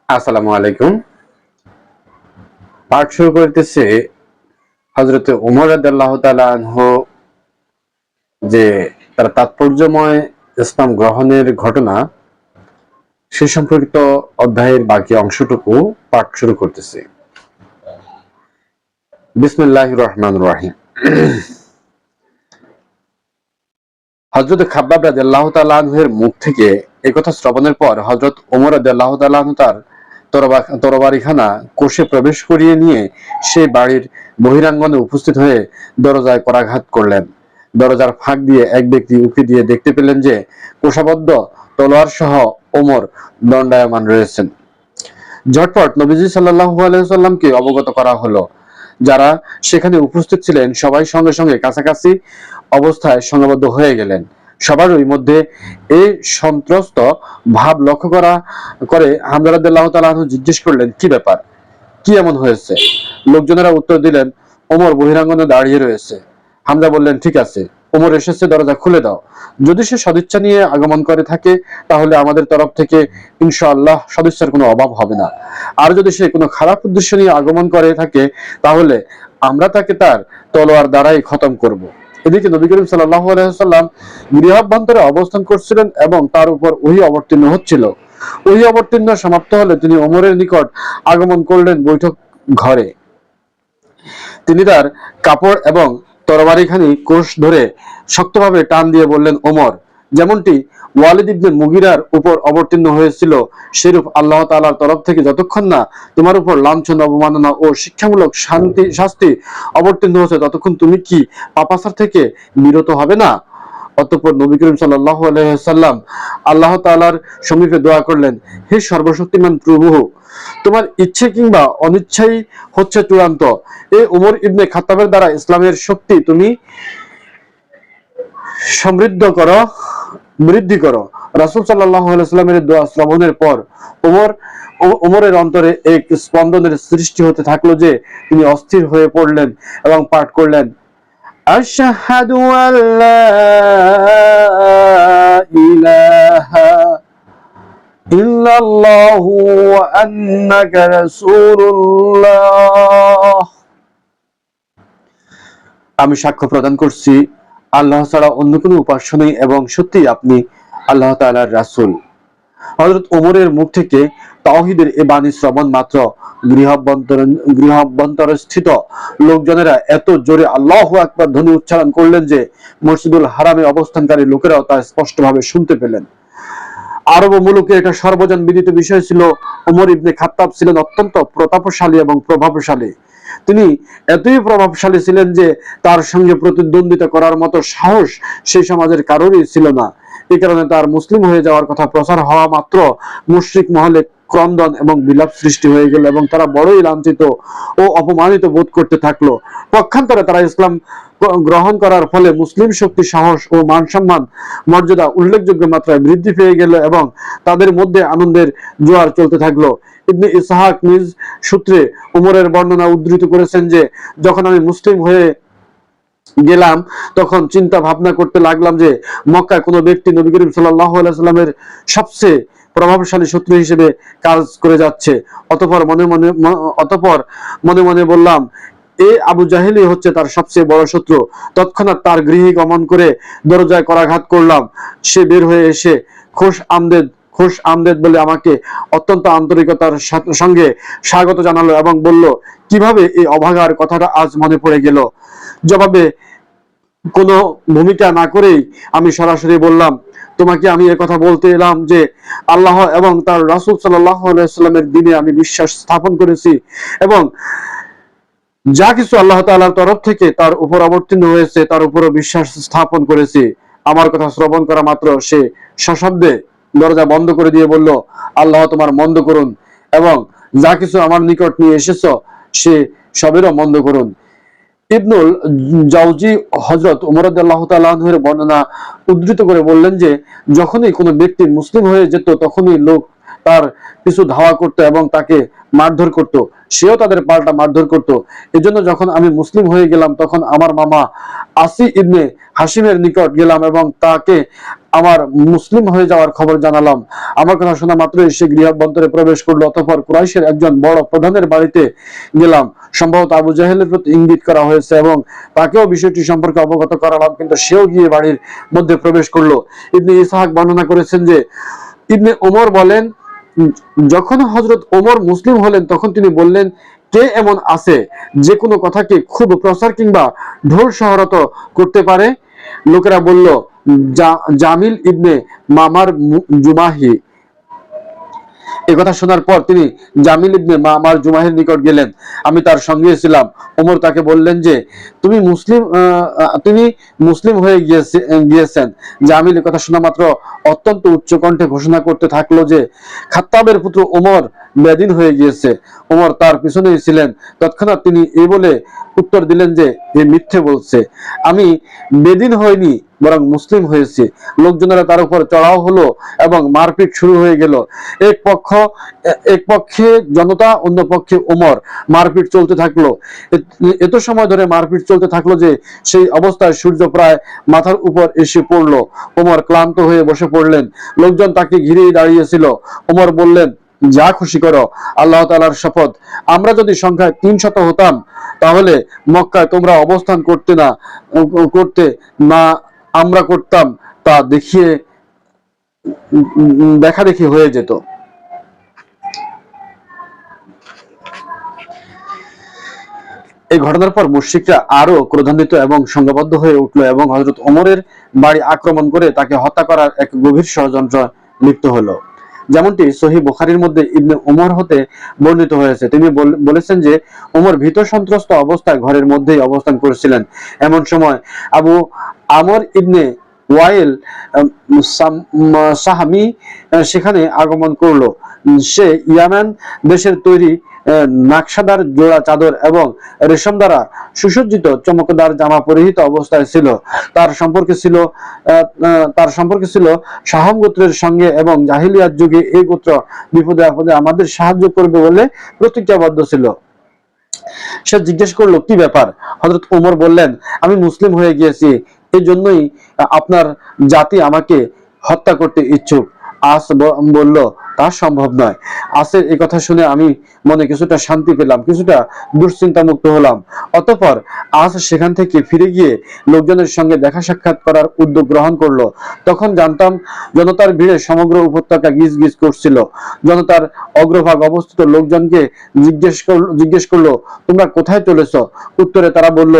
আসসালামু আলাইকুম। পাঠ শুরু করতেছে হযরতে ওমর রাদিয়াল্লাহু তাআলা আনহু যে তার তাৎপর্যময় ইসলাম গ্রহণের ঘটনা সে সম্পর্কিত অধ্যায়ের বাকি অংশটুকু পাঠ শুরু করতেছি। বিসমিল্লাহির রহমানির রহিম। হযরত খাব্বাব রাদিয়াল্লাহু তাআলা আনহুর মুখ থেকে এই কথা শ্রবণের পর হযরত ওমর রাদিয়াল্লাহু তাআলা আনহু তার তরবারিখানা কোষে প্রবেশ করিয়ে নিয়ে সেই বাড়ির বহিরাঙ্গনে উপস্থিত হয়ে দরজায় করাঘাত করলেন। দরজার ফাঁক দিয়ে এক ব্যক্তি উঁকি দিয়ে দেখতে পেলেন যে কোষাবদ্ধ তলোয়ার সহ ওমর দণ্ডায়মান রয়েছেন। ঝটপট নবীজি সাল্লাল্লাহু আলাইহি সাল্লামকে অবগত করা হলো। যারা সেখানে উপস্থিত ছিলেন সবাই সঙ্গে সঙ্গে কাছাকাছি অবস্থায় সংঘবদ্ধ হয়ে গেলেন। সবারই মধ্যে এই সন্ত্রস্ত ভাব লক্ষ্য করে হামজা রাদিয়াল্লাহু তাআলা আনহু জিজ্ঞেস করলেন, কি ব্যাপার, কি এমন হয়েছে? লোকজনেরা উত্তর দিলেন, ওমর বহিরাঙ্গনে দাঁড়িয়ে রয়েছে। হামজা বললেন, ঠিক আছে, ওমর এসেছে, দরজা খুলে দাও। যদি সে সদিচ্ছা নিয়ে আগমন করে থাকে তাহলে আমাদের তরফ থেকে ইনশাআল্লাহ সদিচ্ছার কোনো অভাব হবে না। আর যদি সে কোনো খারাপ উদ্দেশ্য নিয়ে আগমন করে থাকে তাহলে আমরা তাকে তার তলোয়ার দ্বারাই খতম করব। এদিকে নবী করিম সাল্লাল্লাহু আলাইহি ওয়াসাল্লাম গৃহাভ্যন্তরে অবস্থান করছিলেন এবং তার উপর ওহী অবতীর্ণ হচ্ছিল। ওহী অবতীর্ণ সমাপ্ত হলে তিনি ওমরের নিকট আগমন করলেন বৈঠক ঘরে। তিনি তার কাপড় এবং তরবারিখানি কোষ ধরে শক্তভাবে টান দিয়ে বললেন, ওমর, যেমনটি ওয়ালিদ ইবনে মুগিরার উপর অবতীর্ণ হয়েছিল সেরূপ আল্লাহ তাআলার তরফ থেকে যতক্ষণ না তোমার উপর লাঞ্ছনা, অবমাননা ও শিক্ষামূলক শাস্তি অবতীর্ণ হচ্ছে ততক্ষণ তুমি কি পাপাচার থেকে বিরত হবে না? অতঃপর নবী করিম সাল্লাল্লাহু আলাইহি ওয়াসাল্লাম আল্লাহ তাআলার সমীপে দোয়া করলেন, হে সর্বশক্তিমান প্রভু, তোমার ইচ্ছে কিংবা অনিচ্ছাই হচ্ছে চূড়ান্ত। এই উমর ইবনে খাত্তাবের দ্বারা ইসলামের শক্তি তুমি সমৃদ্ধ করো, বৃদ্ধি করো। রাসূল সাল্লাল্লাহু আলাইহি ওয়াসাল্লামের দোয়া শ্রবণের পর ওমরের অন্তরে এক স্পন্দনের সৃষ্টি হতে থাকলো যে তিনি অস্থির হয়ে পড়লেন এবং পাঠ করলেন, আশহাদু আল্লা ইলাহা ইল্লাল্লাহু ওয়া আন্নাকা রাসূলুল্লাহ। আমি সাক্ষ্য প্রদান করছি আল্লাহ ছাড়া অন্য কোনো উপাস্য নেই এবং সত্যি আপনি আল্লাহ তাআলার রাসূল। হযরত ওমরের মুখ থেকে তাওহীদের এই বাণী শ্রবণ মাত্র গৃহাভ্যন্তরস্থিত লোকজনেরা এত জোরে আল্লাহু আকবার ধ্বনি উচ্চারণ করলেন যে মসজিদুল হারামে অবস্থানকারী লোকেরাও তা স্পষ্টভাবে শুনতে পেলেন। আরব মুলুকে এটা সর্বজন বিদিত বিষয় ছিল, ওমর ইবনে খাত্তাব ছিলেন অত্যন্ত প্রতাপশালী এবং প্রভাবশালী। তিনি এতই প্রভাবশালী ছিলেন যে তার সঙ্গে প্রতিদ্বন্দ্বিতা করার মতো সাহস সেই সমাজের কারোরই ছিল না। এই কারণে তার মুসলিম হয়ে যাওয়ার কথা প্রচার হওয়া মাত্র মুশরিক মহলে ক্রন্দন এবং বিলাপ সৃষ্টি হয়ে গেল এবং তারা বড়ই লাঞ্ছিত ও অপমানিত বোধ করতে থাকলো। পক্ষান্তরে তারা ইসলাম গ্রহণ করার ফলে মুসলিম শক্তি, সাহস ও মান সম্মান মর্যাদা উল্লেখযোগ্য মাত্রায় বৃদ্ধি পেয়ে গেল এবং তাদের মধ্যে আনন্দের জোয়ার চলতে থাকলো। ইবনে ইসহাক নিজ সূত্রে উমরের বর্ণনা উদ্ধৃত করেছেন যে যখন আমি মুসলিম হয়ে গেলাম তখন চিন্তা ভাবনা করতে লাগলাম যে মক্কায় কোনো ব্যক্তি নবী করিম সাল্লাল্লাহু আলাইহি সাল্লামের সবচেয়ে প্রভাবশালী শত্রু হিসেবে কাজ করে যাচ্ছে। অতঃপর মনে মনে বললাম, এ আবু জাহেলই হচ্ছে তার সবচেয়ে বড় শত্রু। তৎক্ষণাৎ তার গৃহে গমন করে দরজায় করাঘাত করলাম। সে বের হয়ে এসে খোশ আমদেদ বলে আমাকে অত্যন্ত আন্তরিকতার সঙ্গে স্বাগত জানালো এবং বলল, কিভাবে এই অভাগার কথাটা আজ মনে পড়ে গেল? জবাবে কোনো ভূমিকা না করেই আমি সরাসরি বললাম, তোমাকে আমি কথা বলতে এলাম যে আল্লাহ এবং তার রাসূল সাল্লাল্লাহু আলাইহি ওয়াসাল্লামের দ্বীনে আমি বিশ্বাস স্থাপন করেছি এবং যা কিছু আল্লাহ তাআলার তরফ থেকে তার উপর অবতীর্ণ হয়েছে তার উপরও বিশ্বাস স্থাপন করেছি। আমার কথা শ্রবণ করা মাত্র সে সশব্দে দরজা বন্ধ করে দিয়ে বলল, আল্লাহ তোমার মন্দ করুন এবং যা কিছু আমার নিকট নিয়ে এসেছো সে সবেরও মন্দ করুন। ইবনুল জাওজি হযরত ওমর রাদিয়াল্লাহু তাআলা আনহুর বর্ণনা উদ্ধৃত করে বললেন যে যখনই কোনো ব্যক্তি মুসলিম হয়ে যেত তখনই লোক তার পিছু ধাওয়া করত এবং তাকে মারধর করত, সেও তাদের পাল্টা মারধর করত। এজন্য যখন আমি মুসলিম হয়ে গেলাম তখন আমার মামা আসি ইবনে হাশিমের নিকট গেলাম এবং তাকে আমার মুসলিম হয়ে যাওয়ার খবর জানালাম। আমার কথা শোনা মাত্রই সে গৃহাভ্যন্তরে প্রবেশ করলো। অতঃপর কুরাইশের একজন বড় প্রধানের বাড়িতে গেলাম। সম্ভবত আবু জাহেলের প্রতি ইঙ্গিত করা হয়েছে এবং তাকেও বিষয়টি সম্পর্কে অবগত করালাম, কিন্তু সেও গিয়ে বাড়ির মধ্যে প্রবেশ করলো। ইবনে ইসহাক বর্ণনা করেছেন যে ইবনে ওমর বলেন, যখন হযরত ওমর মুসলিম হলেন তখন তিনি বললেন, কে এমন আছে যে কোনো কথাকে খুব প্রচার কিংবা ঢোল শহরত করতে পারে? লোকেরা বলল, জামিল ইবনে মামার জুমাহি। একথা শোনার পর তিনি জামিল ইবনে মামার জুমাহির নিকট গেলেন। আমি তার সঙ্গে ছিলাম। ওমর তাকে বললেন যে তিনি মুসলিম হয়ে গিয়েছেন। জামিল কথা শোনা মাত্র অত্যন্ত উচ্চ কণ্ঠে ঘোষণা করতে থাকলো যে খাত্তাবের পুত্র ওমর বেদিন হয়ে গিয়েছে। ওমর তার পিছনেই ছিলেন। তৎক্ষণাৎ তিনি এই বলে উত্তর দিলেন যে এ মিথ্যে বলছে, আমি বেদিন হইনি বরং মুসলিম হয়েছে। লোকজনেরা তার উপর চড়াও হলো এবং মারপিট শুরু হয়ে গেল। এক পক্ষে জনতা, অন্য পক্ষে ওমর। মারপিট চলতে থাকলো। এত সময় ধরে মারপিট চলতে থাকলো যে সেই অবস্থায় সূর্য প্রায় মাথার উপর এসে পড়লো। ওমর ক্লান্ত হয়ে বসে পড়লেন। লোকজন তাকে ঘিরেই দাঁড়িয়েছিল। ওমর বললেন, যা খুশি করো, আল্লাহ তাআলার শপথ, আমরা যদি সংখ্যায় 300 হতাম তাহলে মক্কায় তোমরা অবস্থান করতে না আমরা করতাম তা দেখা দেখি হয়ে যেত। এই ঘটনার পর মুশরিকরা আরো ক্রোধান্বিত এবং সংঘবদ্ধ হয়ে উঠল এবং হযরত ওমরের বাড়ি আক্রমণ করে তাকে হত্যা করার এক গভীর ষড়যন্ত্র লিপ্ত হলো। যেমনটি সহিহ বুখারীর মধ্যে ইবনে ওমর হতে বর্ণিত হয়েছে, তিনি বলেছেন যে ওমর ভীত সন্ত্রস্ত অবস্থায় ঘরের মধ্যেই অবস্থান করেছিলেন। এমন সময় আবু আমর ইবনে ওয়াইল সাহামি সেখানে আগমন করলো। সে ইয়ামান দেশের তৈরি নাকশাদার জোড়া চাদর এবং রেশম দ্বারা সুসজ্জিত চমকদার জামা পরিহিত অবস্থায় ছিল। তার সম্পর্কে ছিল শাহম গোত্রের সঙ্গে এবং জাহিলিয়াত যুগে এই গোত্র বিপদে আপদে আমাদের সাহায্য করবে বলে প্রতিজ্ঞাবদ্ধ ছিল। সে জিজ্ঞেস করলো, কি ব্যাপার? হযরত ওমর বললেন, আমি মুসলিম হয়ে গিয়েছি, এই জন্যই আপনার জাতি আমাকে হত্যা করতে ইচ্ছুক। আস বলল, তা সম্ভব নয়। আসের এই কথা শুনে আমি মনে কিছুটা শান্তি পেলাম, কিছুটা দুশ্চিন্তা মুক্ত হলাম। অতঃপর আস সেখান থেকে ফিরে গিয়ে লোকজনের সঙ্গে দেখা সাক্ষাৎ করার উদ্যোগ গ্রহণ করলো। তখন জানতাম জনতার ভিড়ে সমগ্র উপত্যকা গিজ গিজ করছিল। জনতার অগ্রভাগ অবস্থিত লোকজনকে জিজ্ঞেস করলো, তোমরা কোথায় চলেছ? উত্তরে তারা বলল,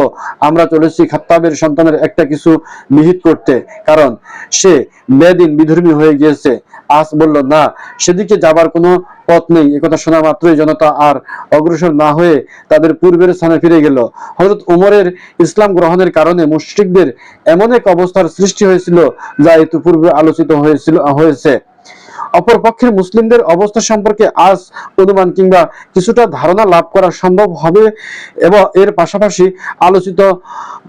আমরা চলেছি খাত্তাবের সন্তানের একটা কিছু বিহিত করতে, কারণ সে বেদিন বিধর্মী হয়ে গিয়েছে। আস বলল, না, সেদিকে যাবার কোনো পথ নেই। একথা শোনা মাত্রই জনতা আর অগ্রসর না হয়ে তাদের পূর্বের স্থানে ফিরে গেল। হযরত ওমরের ইসলাম গ্রহণের কারণে মুশরিকদের এমন এক অবস্থার সৃষ্টি হয়েছিল যা ইতিপূর্বে আলোচিত হয়েছে। অপরপক্ষের মুসলিমদের অবস্থা সম্পর্কে আজ অনুমান কিংবা কিছুটা ধারণা লাভ করা সম্ভব হবে এবং এর পাশাপাশি আলোচিত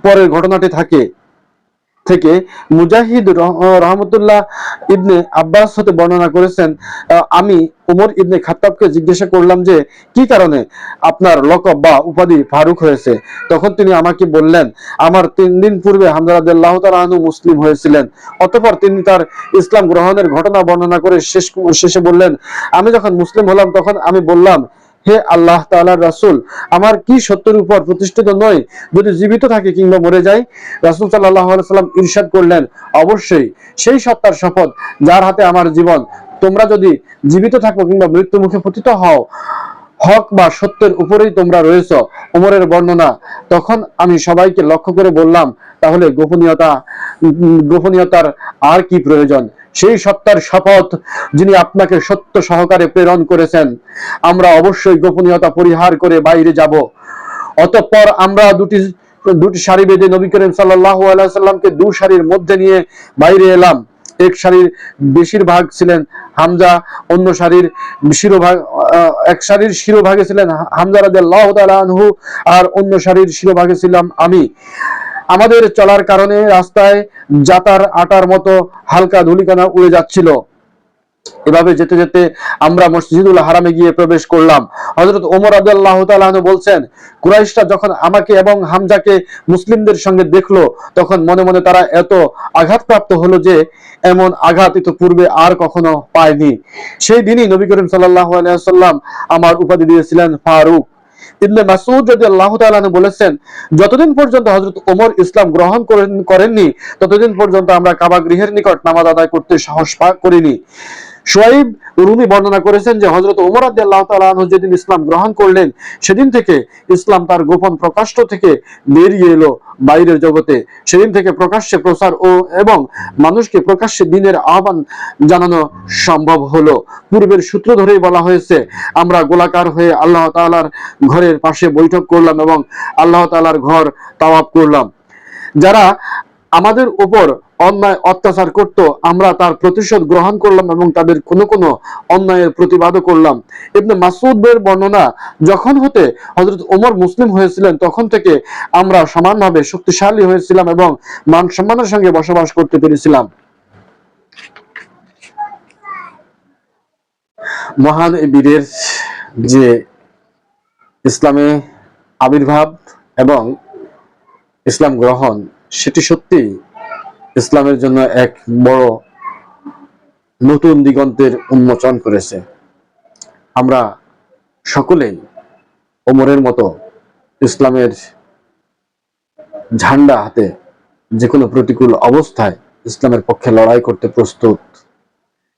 পরের ঘটনাটি থেকে মুজাহিদ রহমতুল্লাহ ইবনে আব্বাস হতে বর্ণনা করেছেন, আমি উমর ইবনে খাত্তাবকে জিজ্ঞাসা করলাম যে কি কারণে আপনার লকব বা উপাধি ফারুক হয়েছে। তখন তিনি আমাকে বললেন, আমার 3 দিন পূর্বে হামজা রাদিয়াল্লাহু তাআলা আনহু মুসলিম হয়েছিলেন। অতঃপর তিনি তার ইসলাম গ্রহণের ঘটনা বর্ণনা করে শেষে বললেন, আমি যখন মুসলিম হলাম তখন আমি বললাম, হে আল্লাহ তাআলার রাসূল, আমার কি সত্যের উপর প্রতিষ্ঠিত নয় যদি জীবিত থাকে কিংবা মরে যায়? রাসূল সাল্লাল্লাহু আলাইহি সাল্লাম ইরশাদ করলেন, অবশ্যই, সেই সত্তার শপথ যার হাতে আমার জীবন, তোমরা যদি জীবিত থাকো কিংবা মৃত্যু মুখে পতিত হও, হক বা সত্যের উপরেই তোমরা রয়েছ। ওমরের বর্ণনা, তখন আমি সবাইকে লক্ষ্য করে বললাম, তাহলে গোপনীয়তার আর কি প্রয়োজন? সেই সত্তার শপথ যিনি আপনাকে সত্য সহকারে প্রেরণ করেছেন, আমরা অবশ্যই গোপনীয়তা পরিহার করে বাইরে যাব। অতঃপর আমরা দুটি সারি বেঁধে নবী করিম সাল্লাল্লাহু আলাইহি সাল্লামকে 2 সারির মধ্যে নিয়ে বাইরে এলাম। এক সারির বেশিরভাগ ছিলেন হামজা, অন্য সারির এক সারির শিরোভাগে ছিলেন হামজা রাদিয়াল্লাহু তাআলা আনহু আর অন্য সারির শিরোভাগে ছিলাম আমি। আমাদের চলার কারণে রাস্তায় জাতার আটার মতো হালকা ধূলিকণা উড়ে যাচ্ছিল। এভাবে যেতে যেতে আমরা মসজিদুল হারামে গিয়ে প্রবেশ করলাম। হযরত ওমর রাদিয়াল্লাহু তাআলা আনহু বলছেন, কুরাইশরা যখন আমাকে এবং হামজাকে মুসলিমদের সঙ্গে দেখলো, তখন মনে মনে তারা এত আঘাতপ্রাপ্ত হলো যে এমন আঘাত পূর্বে আর কখনো পায়নি। সেই দিনই নবী করিম সাল্লাল্লাহু আলাইহি ওয়াসাল্লাম আমার উপাধি দিয়েছিলেন ফারুক। ইবনে মাসউদ রাদিয়াল্লাহু তাআলা আনহু বলেছেন, যতদিন পর্যন্ত হযরত ওমর ইসলাম গ্রহণ করেননি, ততদিন পর্যন্ত আমরা কাবা গৃহের নিকট নামাজ আদায় করতে সাহস করিনি। শুআইব রুমি বর্ণনা করেছেন যে হযরত ওমর রাদিয়াল্লাহু তাআলা আনহু যেদিন ইসলাম গ্রহণ করলেন, সেদিন থেকে ইসলাম তার গোপন প্রকাশ্য থেকে বেরিয়ে এলো বাইরের জগতে। সেদিন থেকে প্রকাশ্যে প্রচার এবং মানুষকে প্রকাশ্যে দ্বীনের আহ্বান জানানো সম্ভব হলো। পূর্বের সূত্র ধরেই বলা হয়েছে, আমরা গোলাকার হয়ে আল্লাহ তাআলার ঘরের পাশে বৈঠক করলাম এবং আল্লাহ তাআলার ঘর তাওয়াফ করলাম। যারা আমাদের উপর অন্যায় অত্যাচার করত, আমরা তার প্রতিশোধ গ্রহণ করলাম এবং তাদের কোনো কোনো অন্যায়ের প্রতিবাদও করলাম। ইবনে মাসউদের বর্ণনা, যখন হতে হযরত ওমর মুসলিম হয়েছিলেন, তখন থেকে আমরা সমানভাবে শক্তিশালী হয়েছিলাম এবং মান সম্মানের সঙ্গে বসবাস করতে পেরেছিলাম। মহান এই বীরের যে ইসলামে আবির্ভাব এবং ইসলাম গ্রহণ, সেটি সত্যি ইসলামের জন্য এক বড় নতুন দিগন্তের উন্মোচন করেছে। আমরা সকলেই ওমরের মতো ইসলামের ঝান্ডা হাতে যে কোনো প্রতিকূল অবস্থায় ইসলামের পক্ষে লড়াই করতে প্রস্তুত।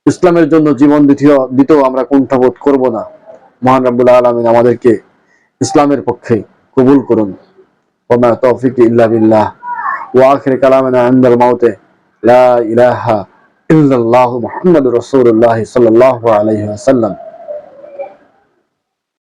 ইসলামের জন্য জীবন দিতেও আমরা কুণ্ঠাবোধ করব না। মহান রাব্বুল আলামিন আমাদেরকে ইসলামের পক্ষে কবুল করুন। ওয়া মা তাওফীকি ইল্লা বিল্লাহ। ওয়া আখির কালামিনা ইনদাল মাউতে লা ইলাহা ইল্লাল্লাহু মুহাম্মাদুর রাসূলুল্লাহ সাল্লাল্লাহু আলাইহি ওয়াসাল্লাম।